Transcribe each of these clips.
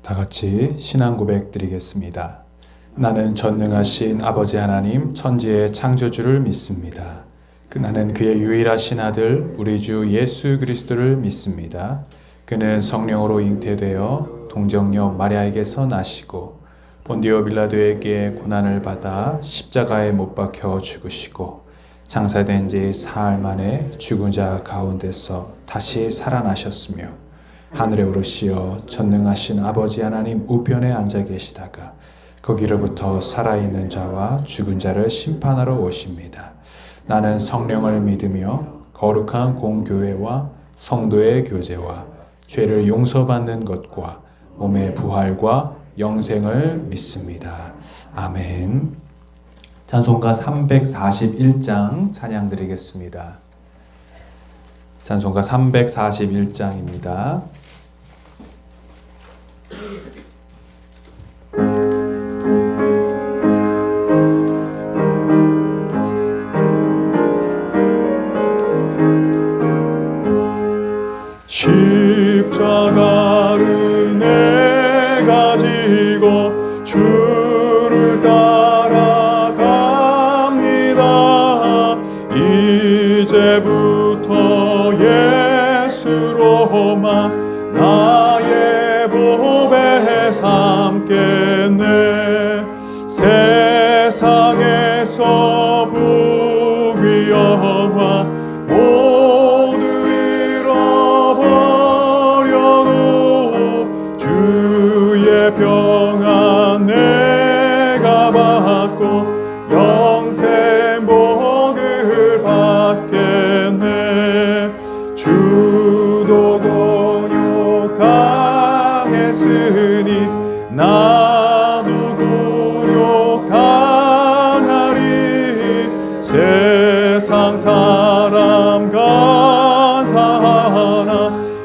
다 같이 신앙 고백 드리겠습니다. 나는 전능하신 아버지 하나님 천지의 창조주를 믿습니다. 나는 그의 유일하신 아들 우리 주 예수 그리스도를 믿습니다. 그는 성령으로 잉태되어 동정녀 마리아에게서 나시고 본디오 빌라도에게 고난을 받아 십자가에 못 박혀 죽으시고 장사된 지 사흘 만에 죽은 자 가운데서 다시 살아나셨으며 하늘에 오르시어 전능하신 아버지 하나님 우편에 앉아 계시다가 거기로부터 살아있는 자와 죽은 자를 심판하러 오십니다. 나는 성령을 믿으며 거룩한 공교회와 성도의 교제와 죄를 용서받는 것과 몸의 부활과 영생을 믿습니다. 아멘. 찬송가 341장 찬양 드리겠습니다. 찬송가 341장입니다. 십자가를 내가 지고 주를 따라갑니다. 이제부터 예수로만 나의 보배 삼겠네. 세상에서 부귀 영화 모두 잃어버려도 주의 평안 내가 받고 영생 복을 받겠네. 주도 곤욕 당했으니 나도 곤욕 당하리. 세상 사람 간사하나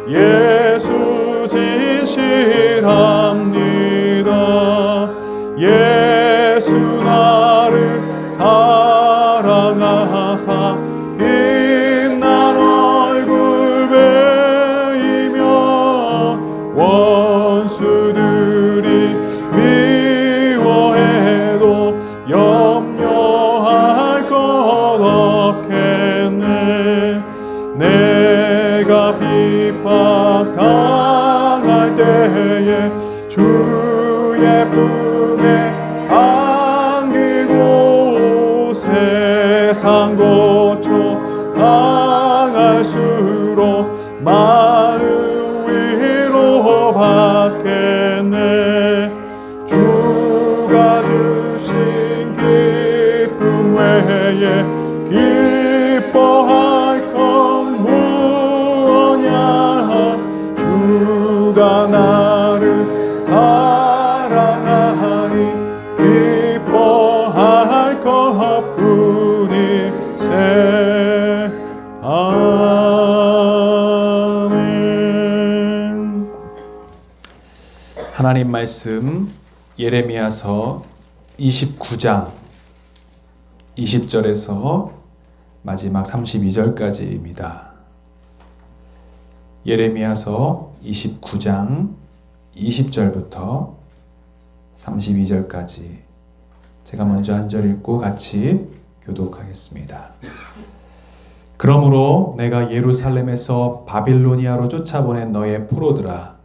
예수 진실합니다. 예수 나를 사랑하사 빛난 얼굴 베이며 원수들이 미워해도 염려할 것 없겠네. 내가 핍박 당할 때에 주의 품에 안기고 세상 고초 당할수록 많은 위로 받겠네. 주가 주신 기쁨 외에 기뻐할 건 무엇냐. 주가 나를 사랑하니 기뻐할 것뿐이세. 아멘. 하나님 말씀 예레미야서 29장 20절에서 마지막 32절까지입니다. 예레미야서 29장 20절부터 32절까지 제가 먼저 한 절 읽고 같이 교독하겠습니다. 그러므로 내가 예루살렘에서 바빌로니아로 쫓아보낸 너의 포로들아,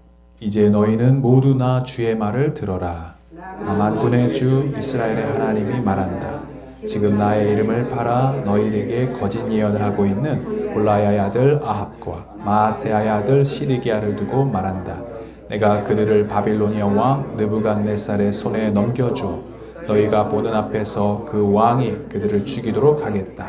이제 너희는 모두 나 주의 말을 들어라. 나 만군의 주 이스라엘의 하나님이 말한다. 지금 나의 이름을 팔아 너희에게 거짓 예언을 하고 있는 골라야의 아들 아합과 마아세야의 아들 시드기야를 두고 말한다. 내가 그들을 바빌로니아 왕 느부갓네살의 손에 넘겨주어 너희가 보는 앞에서 그 왕이 그들을 죽이도록 하겠다.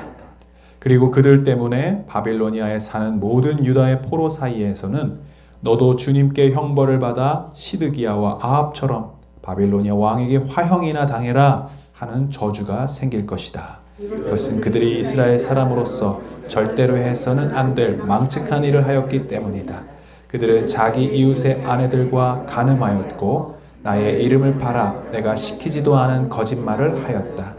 그리고 그들 때문에 바빌로니아에 사는 모든 유다의 포로 사이에서는 너도 주님께 형벌을 받아 시드기야와 아합처럼 바빌로니아 왕에게 화형이나 당해라 하는 저주가 생길 것이다. 이것은 그들이 이스라엘 사람으로서 절대로 해서는 안 될 망측한 일을 하였기 때문이다. 그들은 자기 이웃의 아내들과 간음하였고 나의 이름을 팔아 내가 시키지도 않은 거짓말을 하였다.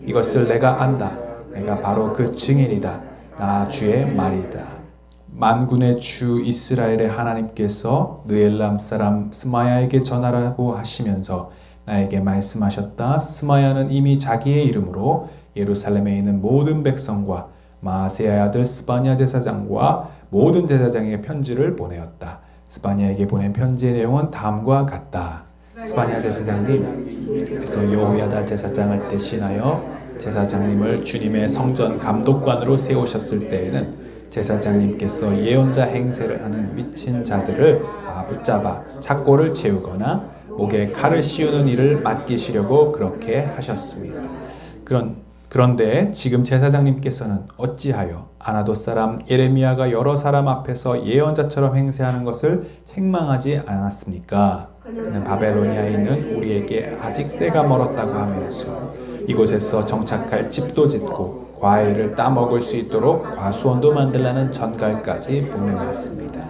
이것을 내가 안다. 내가 바로 그 증인이다. 나 주의 말이다. 만군의 주 이스라엘의 하나님께서 느엘람 사람 스마야에게 전하라고 하시면서 나에게 말씀하셨다. 스마야는 이미 자기의 이름으로 예루살렘에 있는 모든 백성과 마아세야의 아들 스바냐 제사장과 모든 제사장에게 편지를 보내었다. 스바냐에게 보낸 편지의 내용은 다음과 같다. 스바냐 제사장님께서 여호야다 제사장을 대신하여 제사장님을 주님의 성전 감독관으로 세우셨을 때에는 제사장님께서 예언자 행세를 하는 미친 자들을 다 붙잡아 착고를 채우거나 목에 칼을 씌우는 일을 맡기시려고 그렇게 하셨습니다. 그런데 지금 제사장님께서는 어찌하여 아나돗 사람 예레미야가 여러 사람 앞에서 예언자처럼 행세하는 것을 책망하지 않았습니까? 그는 바벨로니아에 있는 우리에게 아직 때가 멀었다고 하면서 이곳에서 정착할 집도 짓고 과일을 따먹을 수 있도록 과수원도 만들라는 전갈까지 보내왔습니다.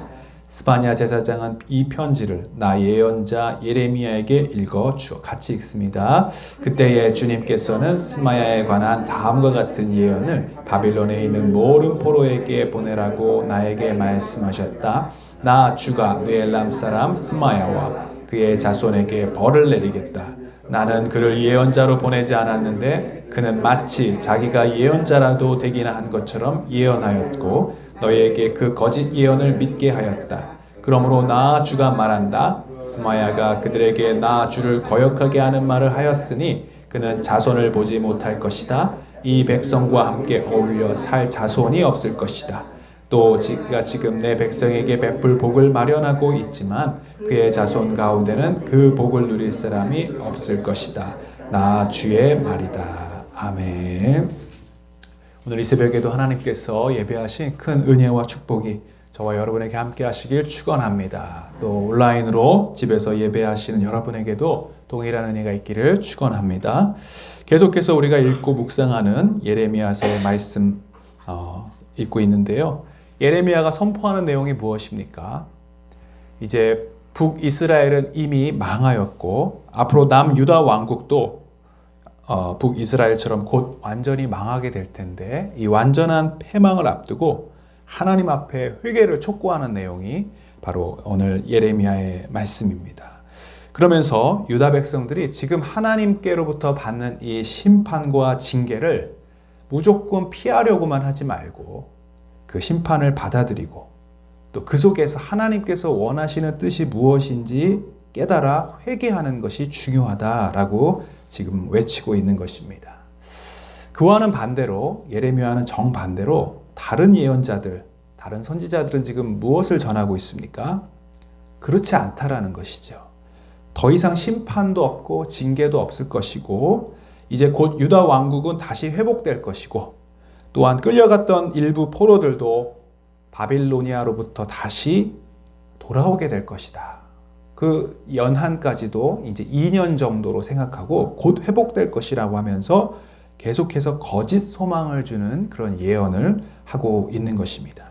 스바냐 제사장은 이 편지를 나 예언자 예레미야에게 읽어주어 같이 읽습니다. 그때에 주님께서는 스마야에 관한 다음과 같은 예언을 바빌론에 있는 모든 포로에게 보내라고 나에게 말씀하셨다. 나 주가 느엘람 사람 스마야와 그의 자손에게 벌을 내리겠다. 나는 그를 예언자로 보내지 않았는데 그는 마치 자기가 예언자라도 되기나 한 것처럼 예언하였고 너희에게 그 거짓 예언을 믿게 하였다. 그러므로 나 주가 말한다. 스마야가 그들에게 나 주를 거역하게 하는 말을 하였으니 그는 자손을 보지 못할 것이다. 이 백성과 함께 어울려 살 자손이 없을 것이다. 또 그가 지금 내 백성에게 베풀 복을 마련하고 있지만 그의 자손 가운데는 그 복을 누릴 사람이 없을 것이다. 나 주의 말이다. 아멘. 오늘 이 새벽에도 하나님께서 예배하신 큰 은혜와 축복이 저와 여러분에게 함께 하시길 축원합니다. 또 온라인으로 집에서 예배하시는 여러분에게도 동일한 은혜가 있기를 축원합니다. 계속해서 우리가 읽고 묵상하는 예레미야서의 말씀 읽고 있는데요. 예레미야가 선포하는 내용이 무엇입니까? 이제 북이스라엘은 이미 망하였고 앞으로 남유다 왕국도 북이스라엘처럼 곧 완전히 망하게 될 텐데 이 완전한 패망을 앞두고 하나님 앞에 회개를 촉구하는 내용이 바로 오늘 예레미야의 말씀입니다. 그러면서 유다 백성들이 지금 하나님께로부터 받는 이 심판과 징계를 무조건 피하려고만 하지 말고 그 심판을 받아들이고 또 그 속에서 하나님께서 원하시는 뜻이 무엇인지 깨달아 회개하는 것이 중요하다라고 지금 외치고 있는 것입니다. 그와는 반대로 예레미야는 정반대로 다른 예언자들, 다른 선지자들은 지금 무엇을 전하고 있습니까? 그렇지 않다라는 것이죠. 더 이상 심판도 없고 징계도 없을 것이고 이제 곧 유다 왕국은 다시 회복될 것이고 또한 끌려갔던 일부 포로들도 바빌로니아로부터 다시 돌아오게 될 것이다. 그 연한까지도 이제 2년 정도로 생각하고 곧 회복될 것이라고 하면서 계속해서 거짓 소망을 주는 그런 예언을 하고 있는 것입니다.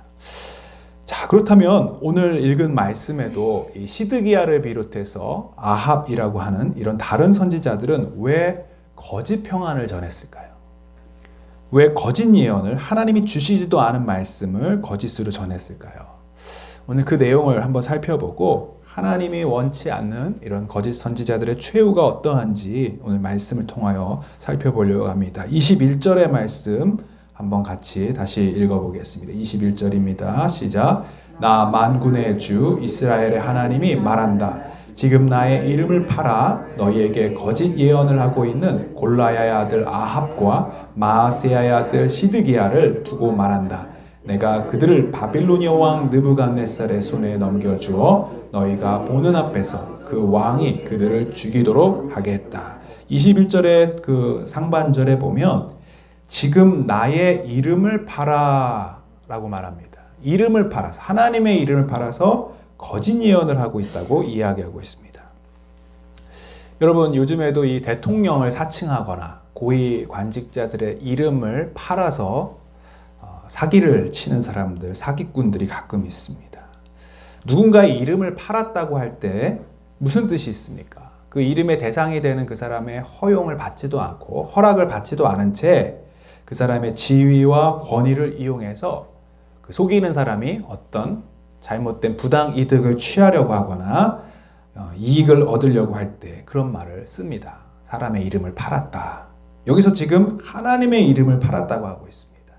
자, 그렇다면 오늘 읽은 말씀에도 이 시드기야를 비롯해서 아합이라고 하는 이런 다른 선지자들은 왜 거짓 평안을 전했을까요? 왜 거짓 예언을 하나님이 주시지도 않은 말씀을 거짓으로 전했을까요? 오늘 그 내용을 한번 살펴보고 하나님이 원치 않는 이런 거짓 선지자들의 최후가 어떠한지 오늘 말씀을 통하여 살펴보려고 합니다. 21절의 말씀 한번 같이 다시 읽어보겠습니다. 21절입니다. 시작. 나 만군의 주 이스라엘의 하나님이 말한다. 지금 나의 이름을 팔아 너희에게 거짓 예언을 하고 있는 골라야의 아들 아합과 마아세야의 아들 시드기야를 두고 말한다. 내가 그들을 바빌로니아 왕 느부갓네살의 손에 넘겨주어 너희가 보는 앞에서 그 왕이 그들을 죽이도록 하겠다. 21절의 그 상반절에 보면 지금 나의 이름을 팔아 라고 말합니다. 이름을 팔아서 하나님의 이름을 팔아서 거짓 예언을 하고 있다고 이야기하고 있습니다. 여러분 요즘에도 이 대통령을 사칭하거나 고위 관직자들의 이름을 팔아서 사기를 치는 사람들, 사기꾼들이 가끔 있습니다. 누군가의 이름을 팔았다고 할 때 무슨 뜻이 있습니까? 그 이름의 대상이 되는 그 사람의 허용을 받지도 않고 허락을 받지도 않은 채 그 사람의 지위와 권위를 이용해서 그 속이는 사람이 어떤 잘못된 부당 이득을 취하려고 하거나 이익을 얻으려고 할 때 그런 말을 씁니다. 사람의 이름을 팔았다. 여기서 지금 하나님의 이름을 팔았다고 하고 있습니다.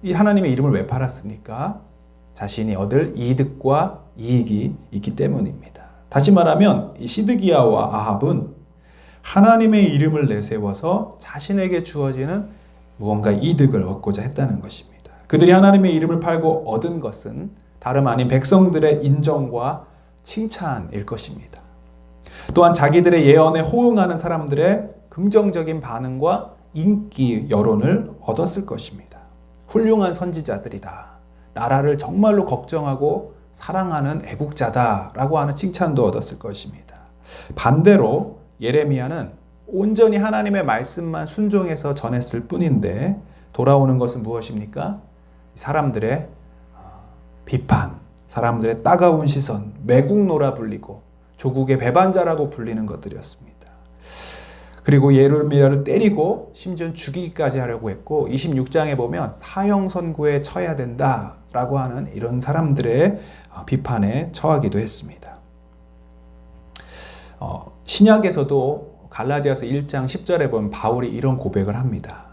이 하나님의 이름을 왜 팔았습니까? 자신이 얻을 이득과 이익이 있기 때문입니다. 다시 말하면 이 시드기야와 아합은 하나님의 이름을 내세워서 자신에게 주어지는 무언가 이득을 얻고자 했다는 것입니다. 그들이 하나님의 이름을 팔고 얻은 것은 다름 아닌 백성들의 인정과 칭찬일 것입니다. 또한 자기들의 예언에 호응하는 사람들의 긍정적인 반응과 인기, 여론을 얻었을 것입니다. 훌륭한 선지자들이다. 나라를 정말로 걱정하고 사랑하는 애국자다라고 하는 칭찬도 얻었을 것입니다. 반대로 예레미야는 온전히 하나님의 말씀만 순종해서 전했을 뿐인데 돌아오는 것은 무엇입니까? 사람들의 비판, 사람들의 따가운 시선, 매국노라 불리고 조국의 배반자라고 불리는 것들이었습니다. 그리고 예레미야를 때리고 심지어 죽이기까지 하려고 했고 26장에 보면 사형 선고에 처해야 된다라고 하는 이런 사람들의 비판에 처하기도 했습니다. 신약에서도 갈라디아서 1장 10절에 보면 바울이 이런 고백을 합니다.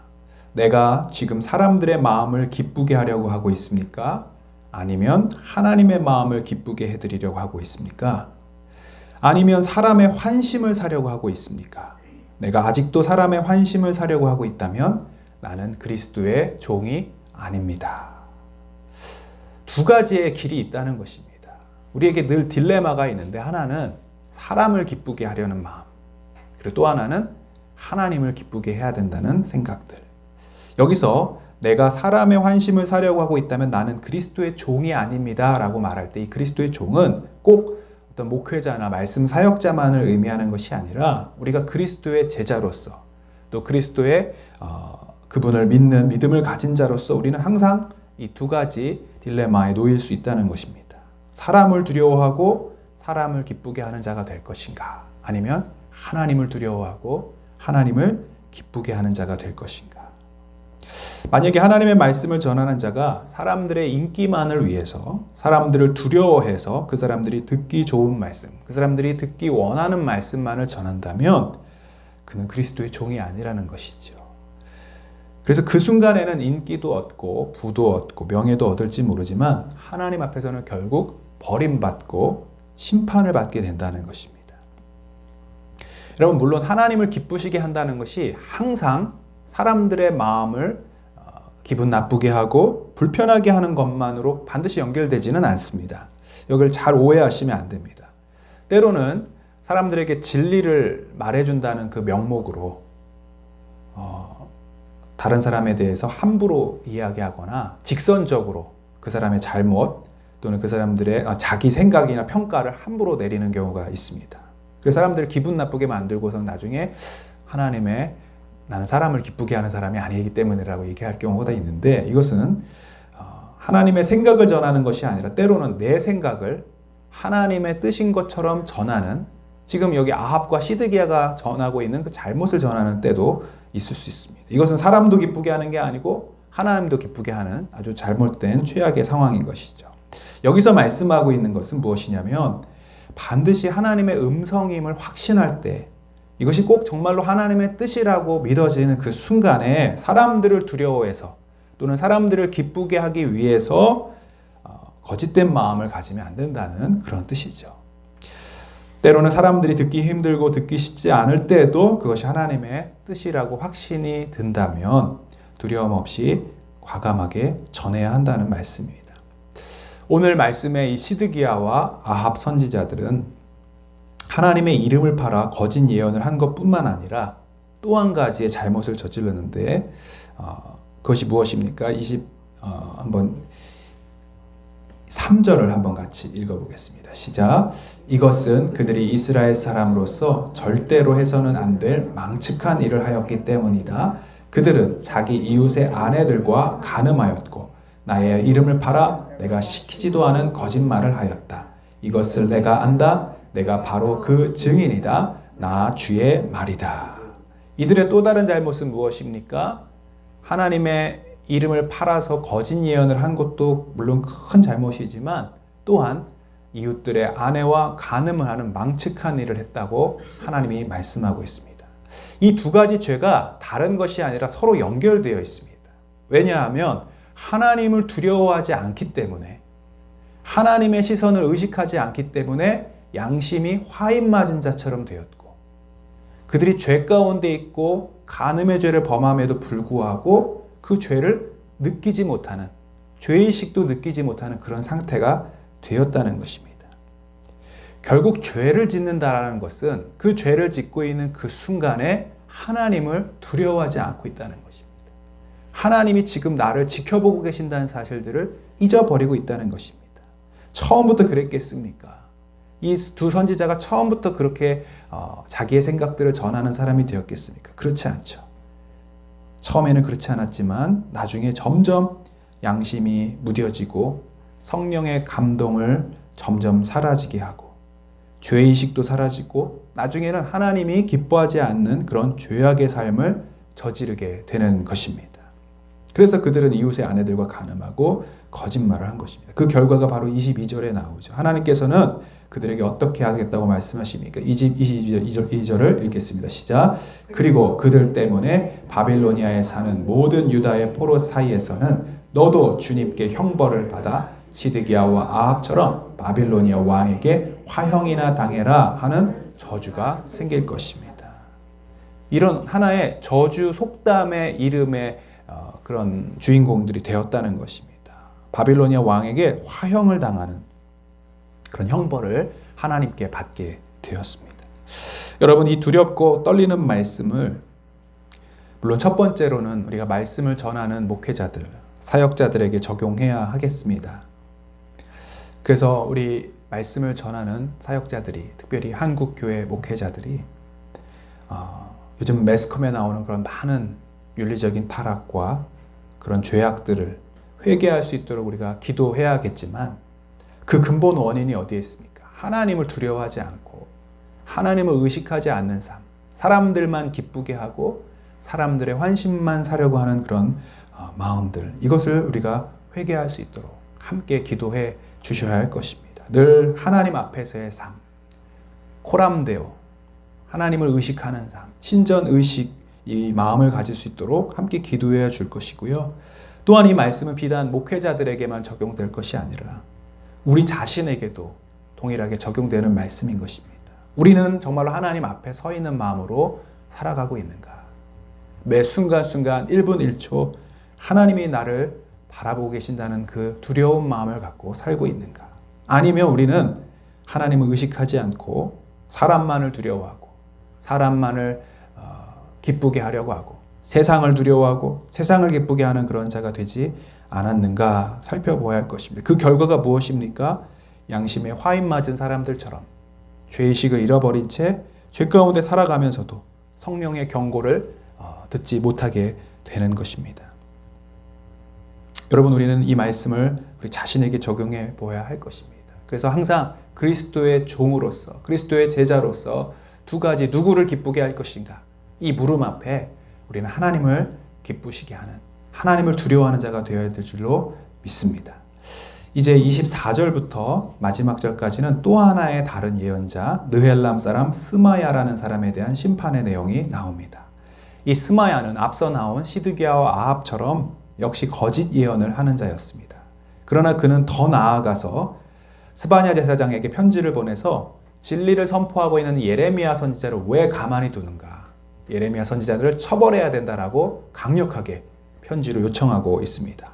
내가 지금 사람들의 마음을 기쁘게 하려고 하고 있습니까? 아니면 하나님의 마음을 기쁘게 해드리려고 하고 있습니까? 아니면 사람의 환심을 사려고 하고 있습니까? 내가 아직도 사람의 환심을 사려고 하고 있다면 나는 그리스도의 종이 아닙니다. 두 가지의 길이 있다는 것입니다. 우리에게 늘 딜레마가 있는데 하나는 사람을 기쁘게 하려는 마음, 그리고 또 하나는 하나님을 기쁘게 해야 된다는 생각들. 여기서 내가 사람의 환심을 사려고 하고 있다면 나는 그리스도의 종이 아닙니다 라고 말할 때 이 그리스도의 종은 꼭 어떤 목회자나 말씀 사역자만을 의미하는 것이 아니라 우리가 그리스도의 제자로서 또 그리스도의 그분을 믿는 믿음을 가진 자로서 우리는 항상 이 두 가지 딜레마에 놓일 수 있다는 것입니다. 사람을 두려워하고 사람을 기쁘게 하는 자가 될 것인가? 아니면 하나님을 두려워하고 하나님을 기쁘게 하는 자가 될 것인가? 만약에 하나님의 말씀을 전하는 자가 사람들의 인기만을 위해서 사람들을 두려워해서 그 사람들이 듣기 좋은 말씀, 그 사람들이 듣기 원하는 말씀만을 전한다면 그는 그리스도의 종이 아니라는 것이죠. 그래서 그 순간에는 인기도 얻고 부도 얻고 명예도 얻을지 모르지만 하나님 앞에서는 결국 버림받고 심판을 받게 된다는 것입니다. 여러분, 물론 하나님을 기쁘시게 한다는 것이 항상 사람들의 마음을 기분 나쁘게 하고 불편하게 하는 것만으로 반드시 연결되지는 않습니다. 이걸 잘 오해하시면 안 됩니다. 때로는 사람들에게 진리를 말해준다는 그 명목으로 다른 사람에 대해서 함부로 이야기하거나 직선적으로 그 사람의 잘못 또는 그 사람들의 자기 생각이나 평가를 함부로 내리는 경우가 있습니다. 그래서 사람들을 기분 나쁘게 만들고서 나중에 하나님의 나는 사람을 기쁘게 하는 사람이 아니기 때문이라고 얘기할 경우가 있는데 이것은 하나님의 생각을 전하는 것이 아니라 때로는 내 생각을 하나님의 뜻인 것처럼 전하는 지금 여기 아합과 시드기야가 전하고 있는 그 잘못을 전하는 때도 있을 수 있습니다. 이것은 사람도 기쁘게 하는 게 아니고 하나님도 기쁘게 하는 아주 잘못된 최악의 상황인 것이죠. 여기서 말씀하고 있는 것은 무엇이냐면 반드시 하나님의 음성임을 확신할 때 이것이 꼭 정말로 하나님의 뜻이라고 믿어지는 그 순간에 사람들을 두려워해서 또는 사람들을 기쁘게 하기 위해서 거짓된 마음을 가지면 안 된다는 그런 뜻이죠. 때로는 사람들이 듣기 힘들고 듣기 쉽지 않을 때도 그것이 하나님의 뜻이라고 확신이 든다면 두려움 없이 과감하게 전해야 한다는 말씀입니다. 오늘 말씀의 이 시드기야와 아합 선지자들은 하나님의 이름을 팔아 거짓 예언을 한 것뿐만 아니라 또 한 가지의 잘못을 저질렀는데 그것이 무엇입니까? 한번 3절을 한번 같이 읽어보겠습니다. 시작. 이것은 그들이 이스라엘 사람으로서 절대로 해서는 안 될 망측한 일을 하였기 때문이다. 그들은 자기 이웃의 아내들과 간음하였고 나의 이름을 팔아 내가 시키지도 않은 거짓말을 하였다. 이것을 내가 안다. 내가 바로 그 증인이다. 나 주의 말이다. 이들의 또 다른 잘못은 무엇입니까? 하나님의 이름을 팔아서 거짓 예언을 한 것도 물론 큰 잘못이지만 또한 이웃들의 아내와 간음을 하는 망측한 일을 했다고 하나님이 말씀하고 있습니다. 이 두 가지 죄가 다른 것이 아니라 서로 연결되어 있습니다. 왜냐하면 하나님을 두려워하지 않기 때문에, 하나님의 시선을 의식하지 않기 때문에 양심이 화인 맞은 자처럼 되었고, 그들이 죄 가운데 있고 간음의 죄를 범함에도 불구하고 그 죄를 느끼지 못하는, 죄의식도 느끼지 못하는 그런 상태가 되었다는 것입니다. 결국 죄를 짓는다라는 것은 그 죄를 짓고 있는 그 순간에 하나님을 두려워하지 않고 있다는 것입니다. 하나님이 지금 나를 지켜보고 계신다는 사실들을 잊어버리고 있다는 것입니다. 처음부터 그랬겠습니까? 이 두 선지자가 처음부터 그렇게 자기의 생각들을 전하는 사람이 되었겠습니까? 그렇지 않죠. 처음에는 그렇지 않았지만 나중에 점점 양심이 무뎌지고 성령의 감동을 점점 사라지게 하고 죄의식도 사라지고 나중에는 하나님이 기뻐하지 않는 그런 죄악의 삶을 저지르게 되는 것입니다. 그래서 그들은 이웃의 아내들과 간음하고 거짓말을 한 것입니다. 그 결과가 바로 22절에 나오죠. 하나님께서는 그들에게 어떻게 하겠다고 말씀하십니까? 22절을 읽겠습니다. 시작. 그리고 그들 때문에 바빌로니아에 사는 모든 유다의 포로 사이에서는 너도 주님께 형벌을 받아 시드기야와 아합처럼 바빌로니아 왕에게 화형이나 당해라 하는 저주가 생길 것입니다. 이런 하나의 저주 속담의 이름의 그런 주인공들이 되었다는 것입니다. 바빌로니아 왕에게 화형을 당하는 그런 형벌을 하나님께 받게 되었습니다. 여러분, 이 두렵고 떨리는 말씀을 물론 첫 번째로는 우리가 말씀을 전하는 목회자들, 사역자들에게 적용해야 하겠습니다. 그래서 우리 말씀을 전하는 사역자들이, 특별히 한국교회 목회자들이 요즘 매스컴에 나오는 그런 많은 윤리적인 타락과 그런 죄악들을 회개할 수 있도록 우리가 기도해야겠지만 그 근본 원인이 어디에 있습니까? 하나님을 두려워하지 않고 하나님을 의식하지 않는 삶, 사람들만 기쁘게 하고 사람들의 환심만 사려고 하는 그런 마음들, 이것을 우리가 회개할 수 있도록 함께 기도해 주셔야 할 것입니다. 늘 하나님 앞에서의 삶, 코람데오, 하나님을 의식하는 삶, 신전의식, 이 마음을 가질 수 있도록 함께 기도해 줄 것이고요. 또한 이 말씀은 비단 목회자들에게만 적용될 것이 아니라 우리 자신에게도 동일하게 적용되는 말씀인 것입니다. 우리는 정말로 하나님 앞에 서 있는 마음으로 살아가고 있는가? 매 순간순간 1분 1초 하나님이 나를 바라보고 계신다는 그 두려운 마음을 갖고 살고 있는가? 아니면 우리는 하나님을 의식하지 않고 사람만을 두려워하고 사람만을 기쁘게 하려고 하고 세상을 두려워하고 세상을 기쁘게 하는 그런 자가 되지 않았는가 살펴보아야 할 것입니다. 그 결과가 무엇입니까? 양심에 화인 맞은 사람들처럼 죄의식을 잃어버린 채 죄 가운데 살아가면서도 성령의 경고를 듣지 못하게 되는 것입니다. 여러분, 우리는 이 말씀을 우리 자신에게 적용해 보아야 할 것입니다. 그래서 항상 그리스도의 종으로서, 그리스도의 제자로서 두 가지, 누구를 기쁘게 할 것인가? 이 물음 앞에 우리는 하나님을 기쁘시게 하는, 하나님을 두려워하는 자가 되어야 될 줄로 믿습니다. 이제 24절부터 마지막 절까지는 또 하나의 다른 예언자, 느헬람 사람 스마야라는 사람에 대한 심판의 내용이 나옵니다. 이 스마야는 앞서 나온 시드기야와 아합처럼 역시 거짓 예언을 하는 자였습니다. 그러나 그는 더 나아가서 스바냐 제사장에게 편지를 보내서 진리를 선포하고 있는 예레미야 선지자를 왜 가만히 두는가? 예레미야 선지자들을 처벌해야 된다라고 강력하게 편지로 요청하고 있습니다.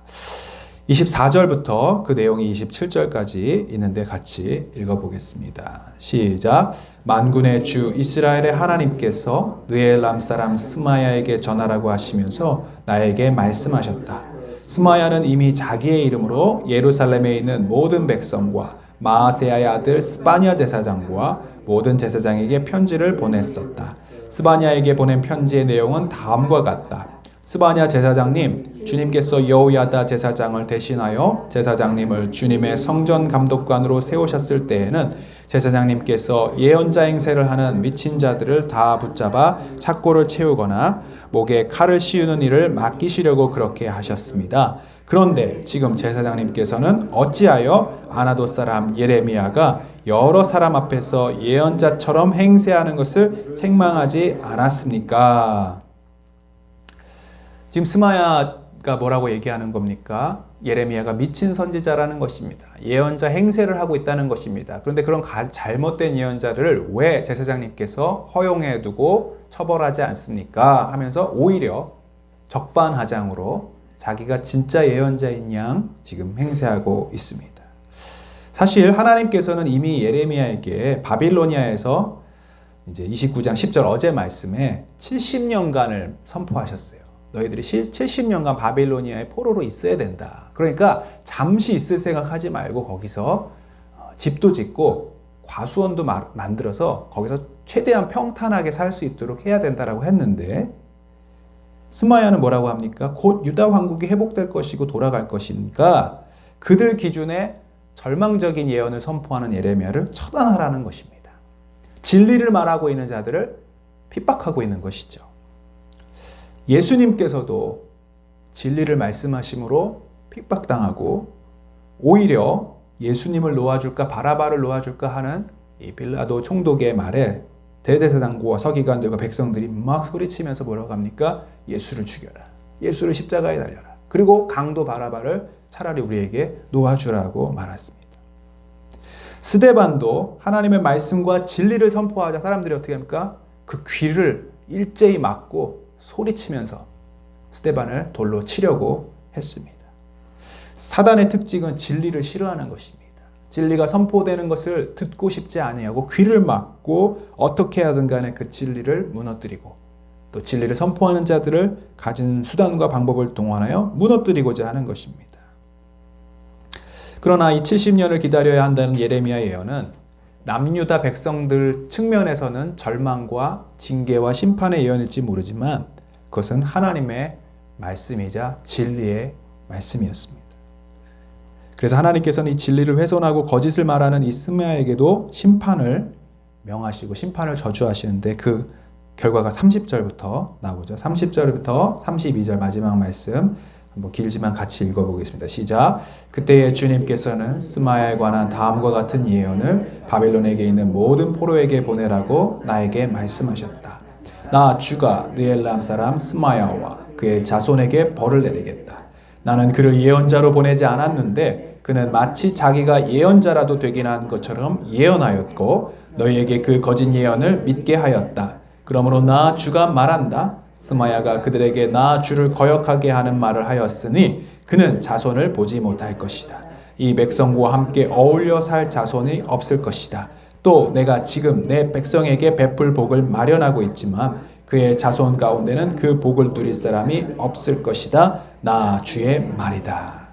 24절부터 그 내용이 27절까지 있는데 같이 읽어보겠습니다. 시작. 만군의 주 이스라엘의 하나님께서 느헬람 사람 스마야에게 전하라고 하시면서 나에게 말씀하셨다. 스마야는 이미 자기의 이름으로 예루살렘에 있는 모든 백성과 마아세야의 아들 스바냐 제사장과 모든 제사장에게 편지를 보냈었다. 스바냐에게 보낸 편지의 내용은 다음과 같다. 스바냐 제사장님, 주님께서 여호야다 제사장을 대신하여 제사장님을 주님의 성전 감독관으로 세우셨을 때에는 제사장님께서 예언자 행세를 하는 미친 자들을 다 붙잡아 착고를 채우거나 목에 칼을 씌우는 일을 맡기시려고 그렇게 하셨습니다. 그런데 지금 제사장님께서는 어찌하여 아나돗 사람 예레미야가 여러 사람 앞에서 예언자처럼 행세하는 것을 책망하지 않았습니까? 지금 스마야가 뭐라고 얘기하는 겁니까? 예레미야가 미친 선지자라는 것입니다. 예언자 행세를 하고 있다는 것입니다. 그런데 그런 잘못된 예언자를 왜 제사장님께서 허용해 두고 처벌하지 않습니까? 하면서 오히려 적반하장으로 자기가 진짜 예언자인 양 지금 행세하고 있습니다. 사실 하나님께서는 이미 예레미야에게 바빌로니아에서 이제 29장 10절 어제 말씀에 70년간을 선포하셨어요. 너희들이 70년간 바빌로니아의 포로로 있어야 된다. 그러니까 잠시 있을 생각하지 말고 거기서 집도 짓고 과수원도 만들어서 거기서 최대한 평탄하게 살 수 있도록 해야 된다라고 했는데 스마야는 뭐라고 합니까? 곧 유다 왕국이 회복될 것이고 돌아갈 것이니까 그들 기준에 절망적인 예언을 선포하는 예레미야를 처단하라는 것입니다. 진리를 말하고 있는 자들을 핍박하고 있는 것이죠. 예수님께서도 진리를 말씀하심으로 핍박당하고 오히려 예수님을 놓아줄까 바라바를 놓아줄까 하는 이 빌라도 총독의 말에 대제사장과 서기관들과 백성들이 막 소리치면서 뭐라고 합니까? 예수를 죽여라. 예수를 십자가에 달려라. 그리고 강도 바라바를 차라리 우리에게 놓아주라고 말했습니다. 스데반도 하나님의 말씀과 진리를 선포하자 사람들이 어떻게 합니까? 그 귀를 일제히 막고 소리치면서 스데반을 돌로 치려고 했습니다. 사단의 특징은 진리를 싫어하는 것입니다. 진리가 선포되는 것을 듣고 싶지 아니하고 귀를 막고 어떻게 하든 간에 그 진리를 무너뜨리고 또 진리를 선포하는 자들을 가진 수단과 방법을 동원하여 무너뜨리고자 하는 것입니다. 그러나 이 70년을 기다려야 한다는 예레미야 예언은 남유다 백성들 측면에서는 절망과 징계와 심판의 예언일지 모르지만 그것은 하나님의 말씀이자 진리의 말씀이었습니다. 그래서 하나님께서는 이 진리를 훼손하고 거짓을 말하는 이 스마야에게도 심판을 명하시고 심판을 저주하시는데 그 결과가 30절부터 나오죠. 30절부터 32절 마지막 말씀 뭐 길지만 같이 읽어보겠습니다. 시작. 그때에 주님께서는 스마야에 관한 다음과 같은 예언을 바빌론에게 있는 모든 포로에게 보내라고 나에게 말씀하셨다. 나 주가 느엘람 사람 스마야와 그의 자손에게 벌을 내리겠다. 나는 그를 예언자로 보내지 않았는데 그는 마치 자기가 예언자라도 되긴 한 것처럼 예언하였고 너희에게 그 거짓 예언을 믿게 하였다. 그러므로 나 주가 말한다. 스마야가 그들에게 나 주를 거역하게 하는 말을 하였으니 그는 자손을 보지 못할 것이다. 이 백성과 함께 어울려 살 자손이 없을 것이다. 또 내가 지금 내 백성에게 베풀 복을 마련하고 있지만 그의 자손 가운데는 그 복을 누릴 사람이 없을 것이다. 나 주의 말이다.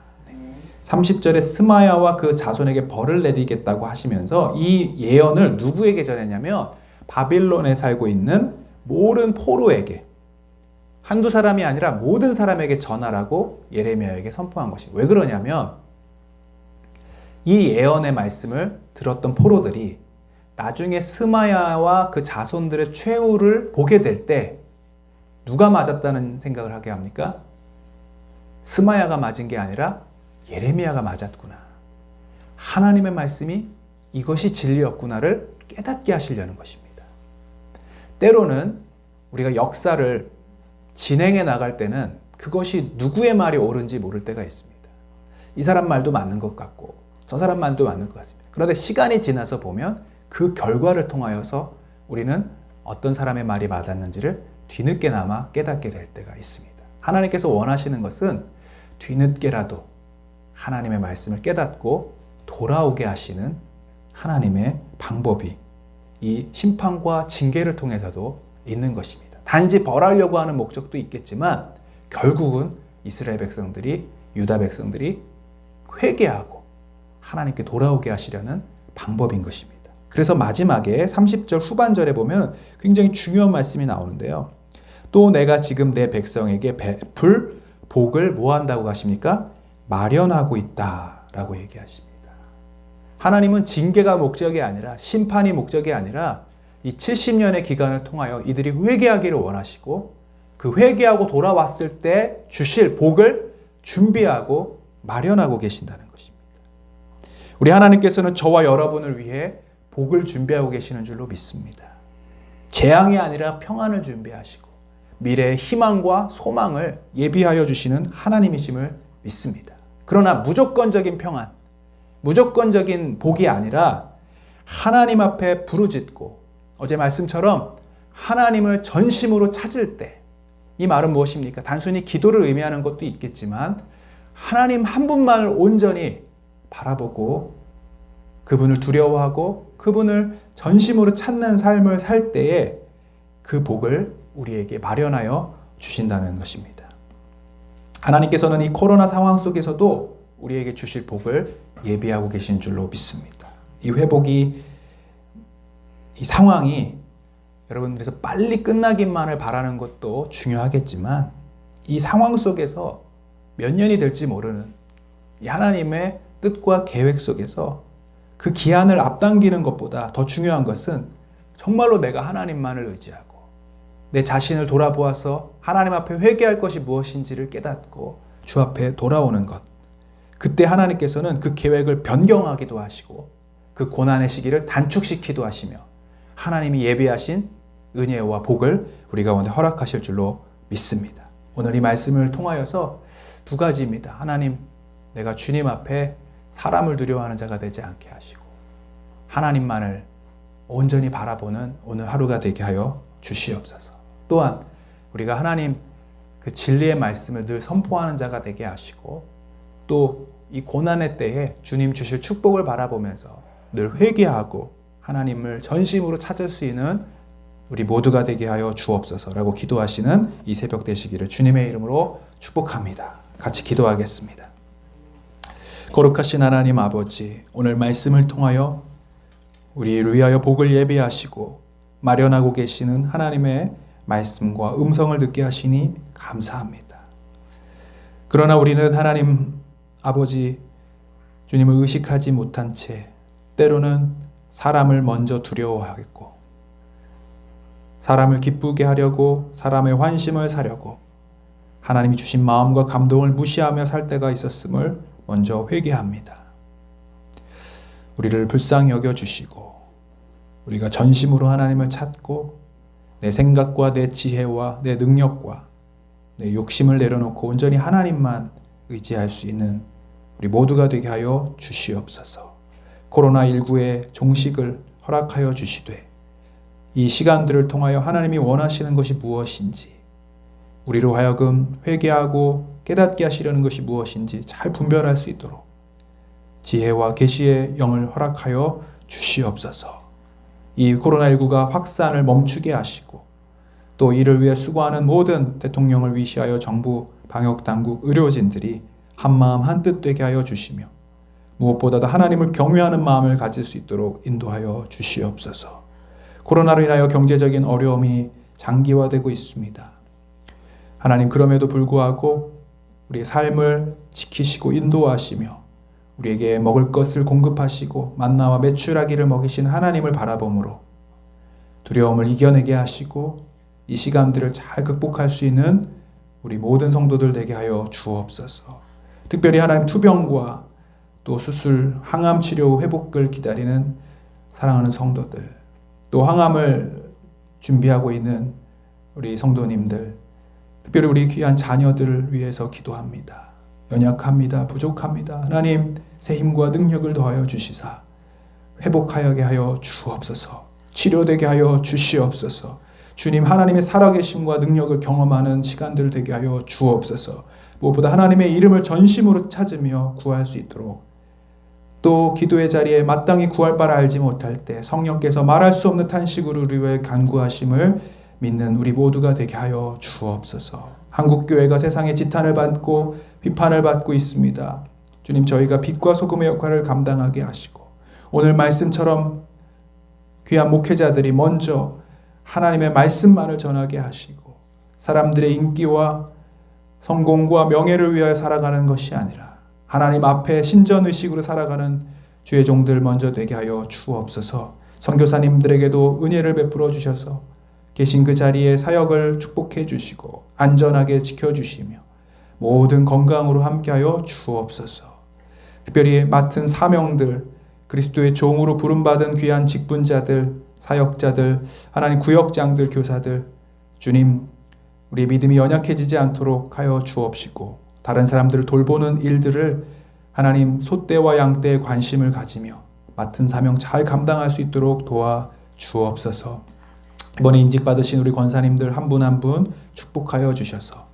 30절에 스마야와 그 자손에게 벌을 내리겠다고 하시면서 이 예언을 누구에게 전했냐면 바빌론에 살고 있는 모든 포로에게 한두 사람이 아니라 모든 사람에게 전하라고 예레미야에게 선포한 것입니다. 왜 그러냐면 이 예언의 말씀을 들었던 포로들이 나중에 스마야와 그 자손들의 최후를 보게 될 때 누가 맞았다는 생각을 하게 합니까? 스마야가 맞은 게 아니라 예레미야가 맞았구나. 하나님의 말씀이 이것이 진리였구나를 깨닫게 하시려는 것입니다. 때로는 우리가 역사를 진행해 나갈 때는 그것이 누구의 말이 옳은지 모를 때가 있습니다. 이 사람 말도 맞는 것 같고 저 사람 말도 맞는 것 같습니다. 그런데 시간이 지나서 보면 그 결과를 통하여서 우리는 어떤 사람의 말이 맞았는지를 뒤늦게나마 깨닫게 될 때가 있습니다. 하나님께서 원하시는 것은 뒤늦게라도 하나님의 말씀을 깨닫고 돌아오게 하시는 하나님의 방법이 이 심판과 징계를 통해서도 있는 것입니다. 단지 벌하려고 하는 목적도 있겠지만 결국은 이스라엘 백성들이 유다 백성들이 회개하고 하나님께 돌아오게 하시려는 방법인 것입니다. 그래서 마지막에 30절 후반절에 보면 굉장히 중요한 말씀이 나오는데요. 또 내가 지금 내 백성에게 베풀 복을 뭐 한다고 하십니까? 마련하고 있다라고 얘기하십니다. 하나님은 징계가 목적이 아니라 심판이 목적이 아니라 이 70년의 기간을 통하여 이들이 회개하기를 원하시고 그 회개하고 돌아왔을 때 주실 복을 준비하고 마련하고 계신다는 것입니다. 우리 하나님께서는 저와 여러분을 위해 복을 준비하고 계시는 줄로 믿습니다. 재앙이 아니라 평안을 준비하시고 미래의 희망과 소망을 예비하여 주시는 하나님이심을 믿습니다. 그러나 무조건적인 평안, 무조건적인 복이 아니라 하나님 앞에 부르짖고 어제 말씀처럼 하나님을 전심으로 찾을 때, 이 말은 무엇입니까? 단순히 기도를 의미하는 것도 있겠지만 하나님 한 분만을 온전히 바라보고 그분을 두려워하고 그분을 전심으로 찾는 삶을 살 때에 그 복을 우리에게 마련하여 주신다는 것입니다. 하나님께서는 이 코로나 상황 속에서도 우리에게 주실 복을 예비하고 계신 줄로 믿습니다. 이 회복이, 이 상황이 여러분들에서 빨리 끝나기만을 바라는 것도 중요하겠지만 이 상황 속에서 몇 년이 될지 모르는 이 하나님의 뜻과 계획 속에서 그 기한을 앞당기는 것보다 더 중요한 것은 정말로 내가 하나님만을 의지하고 내 자신을 돌아보아서 하나님 앞에 회개할 것이 무엇인지를 깨닫고 주 앞에 돌아오는 것. 그때 하나님께서는 그 계획을 변경하기도 하시고 그 고난의 시기를 단축시키기도 하시며 하나님이 예비하신 은혜와 복을 우리 가운데 허락하실 줄로 믿습니다. 오늘 이 말씀을 통하여서 두 가지입니다. 하나님, 내가 주님 앞에 사람을 두려워하는 자가 되지 않게 하시고 하나님만을 온전히 바라보는 오늘 하루가 되게 하여 주시옵소서. 또한 우리가 하나님 그 진리의 말씀을 늘 선포하는 자가 되게 하시고 또 이 고난의 때에 주님 주실 축복을 바라보면서 늘 회개하고 하나님을 전심으로 찾을 수 있는 우리 모두가 되게 하여 주옵소서라고 기도하시는 이 새벽 되시기를 주님의 이름으로 축복합니다. 같이 기도하겠습니다. 거룩하신 하나님 아버지, 오늘 말씀을 통하여 우리를 위하여 복을 예비하시고 마련하고 계시는 하나님의 말씀과 음성을 듣게 하시니 감사합니다. 그러나 우리는 하나님 아버지 주님을 의식하지 못한 채 때로는 사람을 먼저 두려워하겠고 사람을 기쁘게 하려고 사람의 환심을 사려고 하나님이 주신 마음과 감동을 무시하며 살 때가 있었음을 먼저 회개합니다. 우리를 불쌍히 여겨주시고 우리가 전심으로 하나님을 찾고 내 생각과 내 지혜와 내 능력과 내 욕심을 내려놓고 온전히 하나님만 의지할 수 있는 우리 모두가 되게 하여 주시옵소서. 코로나19의 종식을 허락하여 주시되 이 시간들을 통하여 하나님이 원하시는 것이 무엇인지 우리로 하여금 회개하고 깨닫게 하시려는 것이 무엇인지 잘 분별할 수 있도록 지혜와 계시의 영을 허락하여 주시옵소서. 이 코로나19가 확산을 멈추게 하시고 또 이를 위해 수고하는 모든 대통령을 위시하여 정부, 방역당국, 의료진들이 한마음 한뜻 되게 하여 주시며 무엇보다도 하나님을 경외하는 마음을 가질 수 있도록 인도하여 주시옵소서. 코로나로 인하여 경제적인 어려움이 장기화되고 있습니다. 하나님, 그럼에도 불구하고 우리의 삶을 지키시고 인도하시며 우리에게 먹을 것을 공급하시고 만나와 메추라기를 먹이신 하나님을 바라봄으로 두려움을 이겨내게 하시고 이 시간들을 잘 극복할 수 있는 우리 모든 성도들 되게 하여 주옵소서. 특별히 하나님 투병과 또 수술, 항암 치료 회복을 기다리는 사랑하는 성도들, 또 항암을 준비하고 있는 우리 성도님들, 특별히 우리 귀한 자녀들을 위해서 기도합니다. 연약합니다. 부족합니다. 하나님, 새 힘과 능력을 더하여 주시사 회복하게 하여 주옵소서. 치료되게 하여 주시옵소서. 주님, 하나님의 살아계심과 능력을 경험하는 시간들 되게 하여 주옵소서. 무엇보다 하나님의 이름을 전심으로 찾으며 구할 수 있도록, 또 기도의 자리에 마땅히 구할 바를 알지 못할 때 성령께서 말할 수 없는 탄식으로 우리의 간구하심을 믿는 우리 모두가 되게 하여 주옵소서. 한국교회가 세상의 지탄을 받고 비판을 받고 있습니다. 주님, 저희가 빛과 소금의 역할을 감당하게 하시고 오늘 말씀처럼 귀한 목회자들이 먼저 하나님의 말씀만을 전하게 하시고 사람들의 인기와 성공과 명예를 위하여 살아가는 것이 아니라 하나님 앞에 신전의식으로 살아가는 주의 종들 먼저 되게 하여 주옵소서. 선교사님들에게도 은혜를 베풀어 주셔서 계신 그 자리에 사역을 축복해 주시고 안전하게 지켜주시며 모든 건강으로 함께하여 주옵소서. 특별히 맡은 사명들, 그리스도의 종으로 부름받은 귀한 직분자들, 사역자들, 하나님 구역장들, 교사들, 주님 우리 믿음이 연약해지지 않도록 하여 주옵시고 다른 사람들을 돌보는 일들을 하나님 소떼와 양떼의 관심을 가지며 맡은 사명 잘 감당할 수 있도록 도와 주옵소서. 이번에 임직받으신 우리 권사님들 한 분 한 분 축복하여 주셔서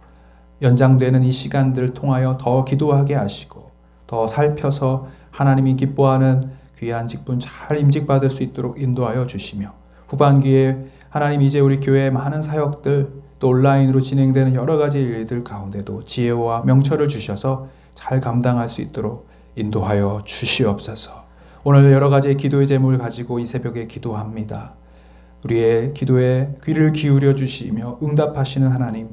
연장되는 이 시간들 통하여 더 기도하게 하시고 더 살펴서 하나님이 기뻐하는 귀한 직분 잘 임직받을 수 있도록 인도하여 주시며 후반기에 하나님 이제 우리 교회의 많은 사역들 또 온라인으로 진행되는 여러 가지 일들 가운데도 지혜와 명철을 주셔서 잘 감당할 수 있도록 인도하여 주시옵소서. 오늘 여러 가지의 기도의 제목을 가지고 이 새벽에 기도합니다. 우리의 기도에 귀를 기울여 주시며 응답하시는 하나님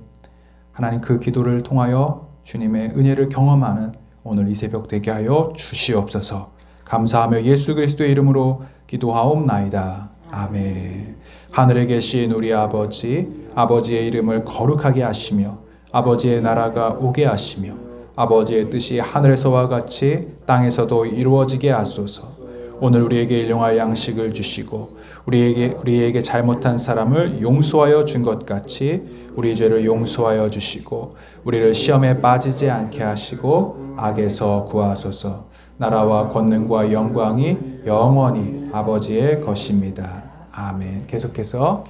그 기도를 통하여 주님의 은혜를 경험하는 오늘 이 새벽 되게 하여 주시옵소서. 감사하며 예수 그리스도의 이름으로 기도하옵나이다. 아멘. 하늘에 계신 우리 아버지의 이름을 거룩하게 하시며 아버지의 나라가 오게 하시며 아버지의 뜻이 하늘에서와 같이 땅에서도 이루어지게 하소서. 오늘 우리에게 일용할 양식을 주시고 우리에게 잘못한 사람을 용서하여 준 것 같이 우리 죄를 용서하여 주시고 우리를 시험에 빠지지 않게 하시고 악에서 구하소서. 나라와 권능과 영광이 영원히 아버지의 것입니다. 아멘. 계속해서